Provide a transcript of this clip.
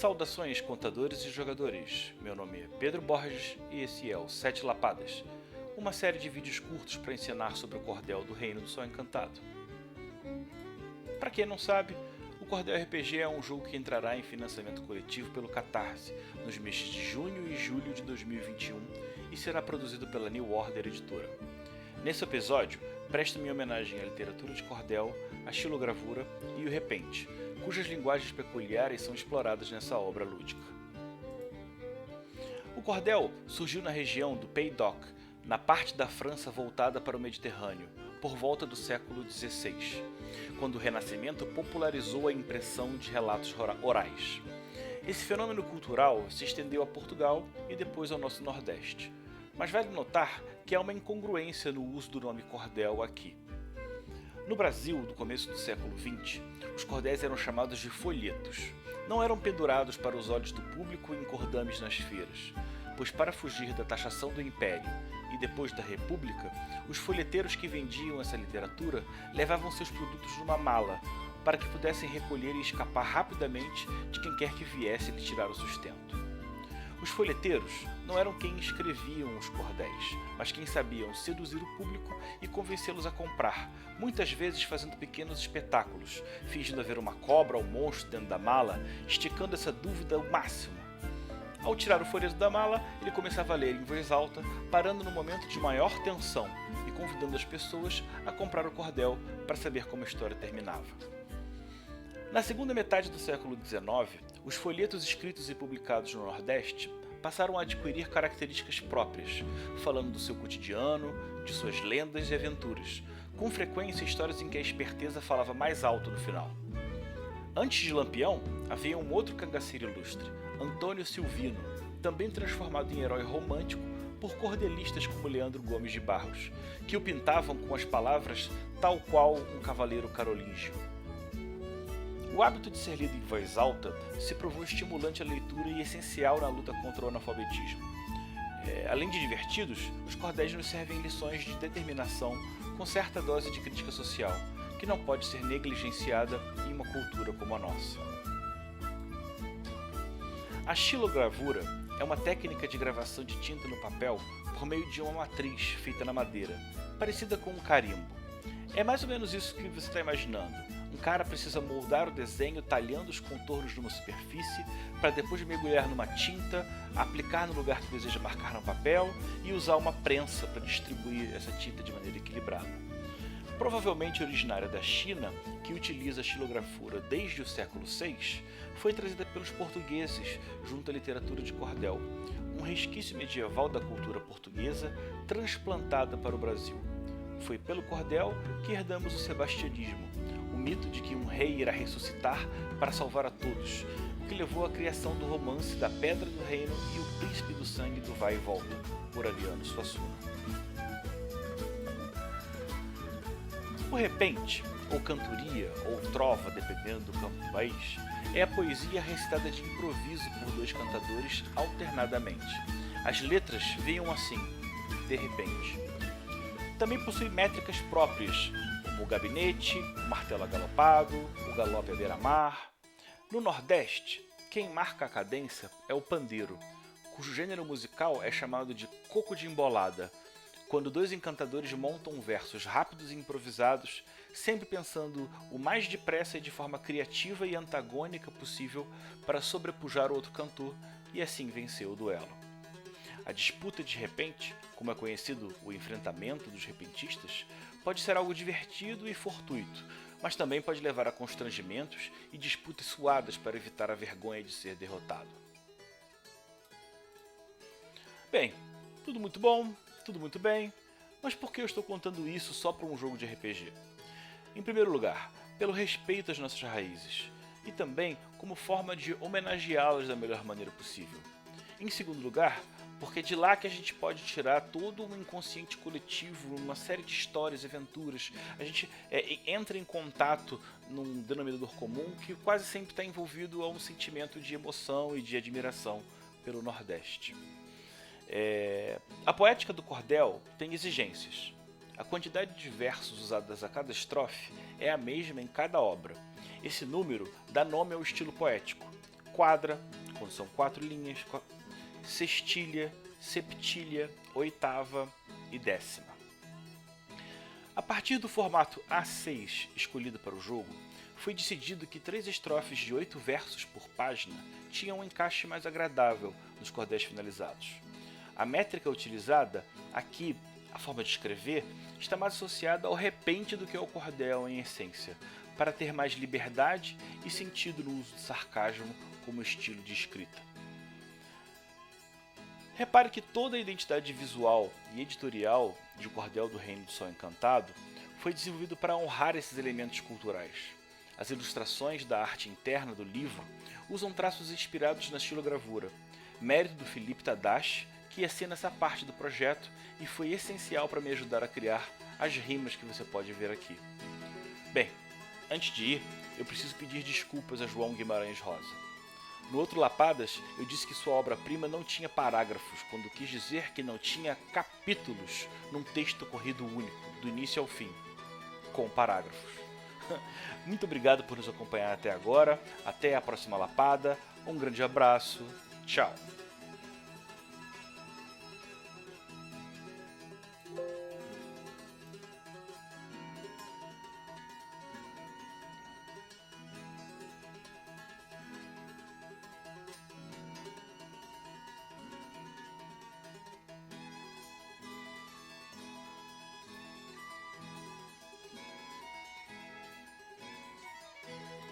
Saudações, contadores e jogadores. Meu nome é Pedro Borges e esse é o Sete Lapadas, uma série de vídeos curtos para ensinar sobre o Cordel do Reino do Sol Encantado. Para quem não sabe, o Cordel RPG é um jogo que entrará em financiamento coletivo pelo Catarse nos meses de junho e julho de 2021 e será produzido pela New Order Editora. Nesse episódio, presto minha homenagem à literatura de cordel, à xilogravura e o repente, cujas linguagens peculiares são exploradas nessa obra lúdica. O cordel surgiu na região do Pays d'Oc, na parte da França voltada para o Mediterrâneo, por volta do século XVI, quando o Renascimento popularizou a impressão de relatos orais. Esse fenômeno cultural se estendeu a Portugal e depois ao nosso Nordeste, mas vale notar que há uma incongruência no uso do nome cordel aqui. No Brasil, do começo do século XX, os cordéis eram chamados de folhetos. Não eram pendurados para os olhos do público em cordames nas feiras, pois para fugir da taxação do Império e depois da República, os folheteiros que vendiam essa literatura levavam seus produtos numa mala, para que pudessem recolher e escapar rapidamente de quem quer que viesse lhe tirar o sustento. Os folheteiros não eram quem escreviam os cordéis, mas quem sabiam seduzir o público e convencê-los a comprar, muitas vezes fazendo pequenos espetáculos, fingindo haver uma cobra ou monstro dentro da mala, esticando essa dúvida ao máximo. Ao tirar o folheto da mala, ele começava a ler em voz alta, parando no momento de maior tensão e convidando as pessoas a comprar o cordel para saber como a história terminava. Na segunda metade do século XIX, os folhetos escritos e publicados no Nordeste passaram a adquirir características próprias, falando do seu cotidiano, de suas lendas e aventuras, com frequência histórias em que a esperteza falava mais alto no final. Antes de Lampião, havia um outro cangaceiro ilustre, Antônio Silvino, também transformado em herói romântico por cordelistas como Leandro Gomes de Barros, que o pintavam com as palavras tal qual um cavaleiro carolíngio. O hábito de ser lido em voz alta se provou estimulante à leitura e essencial na luta contra o analfabetismo. Além de divertidos, os cordéis nos servem lições de determinação com certa dose de crítica social, que não pode ser negligenciada em uma cultura como a nossa. A xilogravura é uma técnica de gravação de tinta no papel por meio de uma matriz feita na madeira, parecida com um carimbo. É mais ou menos isso que você está imaginando. Um cara precisa moldar o desenho talhando os contornos de uma superfície para depois mergulhar numa tinta, aplicar no lugar que deseja marcar no papel e usar uma prensa para distribuir essa tinta de maneira equilibrada. Provavelmente originária da China, que utiliza a xilogravura desde o século VI, foi trazida pelos portugueses junto à literatura de cordel, um resquício medieval da cultura portuguesa transplantada para o Brasil. Foi pelo cordel que herdamos o sebastianismo, o mito de que um rei irá ressuscitar para salvar a todos, o que levou à criação do romance da Pedra do Reino e o Príncipe do Sangue do Vai e Volta, por Ariano Suassuna. O repente, ou cantoria, ou trova, dependendo do campo do país, é a poesia recitada de improviso por dois cantadores alternadamente. As letras vinham assim, de repente. Também possui métricas próprias, como o gabinete, o martelo agalopado, o galope à beira-mar. No Nordeste, quem marca a cadência é o pandeiro, cujo gênero musical é chamado de coco de embolada, quando dois encantadores montam versos rápidos e improvisados, sempre pensando o mais depressa e de forma criativa e antagônica possível para sobrepujar o outro cantor e assim vencer o duelo. A disputa de repente, como é conhecido o enfrentamento dos repentistas, pode ser algo divertido e fortuito, mas também pode levar a constrangimentos e disputas suadas para evitar a vergonha de ser derrotado. Bem, tudo muito bom, tudo muito bem, mas por que eu estou contando isso só para um jogo de RPG? Em primeiro lugar, pelo respeito às nossas raízes, e também como forma de homenageá-las da melhor maneira possível. Em segundo lugar, porque é de lá que a gente pode tirar todo um inconsciente coletivo, uma série de histórias e aventuras. A gente entra em contato num denominador comum que quase sempre está envolvido a um sentimento de emoção e de admiração pelo Nordeste. A poética do cordel tem exigências. A quantidade de versos usadas a cada estrofe é a mesma em cada obra. Esse número dá nome ao estilo poético. quadra, quando são 4 linhas, sextilha, septilha, oitava e décima. A partir do formato A6 escolhido para o jogo, foi decidido que 3 estrofes de 8 versos por página tinham um encaixe mais agradável nos cordéis finalizados. A métrica utilizada aqui, a forma de escrever, está mais associada ao repente do que ao cordel em essência, para ter mais liberdade e sentido no uso de sarcasmo como estilo de escrita. Repare que toda a identidade visual e editorial de O Cordel do Reino do Sol Encantado foi desenvolvido para honrar esses elementos culturais. As ilustrações da arte interna do livro usam traços inspirados na estilogravura, mérito do Felipe Tadashi, que assina essa parte do projeto e foi essencial para me ajudar a criar as rimas que você pode ver aqui. Bem, antes de ir, eu preciso pedir desculpas a João Guimarães Rosa. No outro Lapadas, eu disse que sua obra-prima não tinha parágrafos, quando quis dizer que não tinha capítulos num texto corrido único, do início ao fim, com parágrafos. Muito obrigado por nos acompanhar até agora, até a próxima Lapada, um grande abraço, tchau!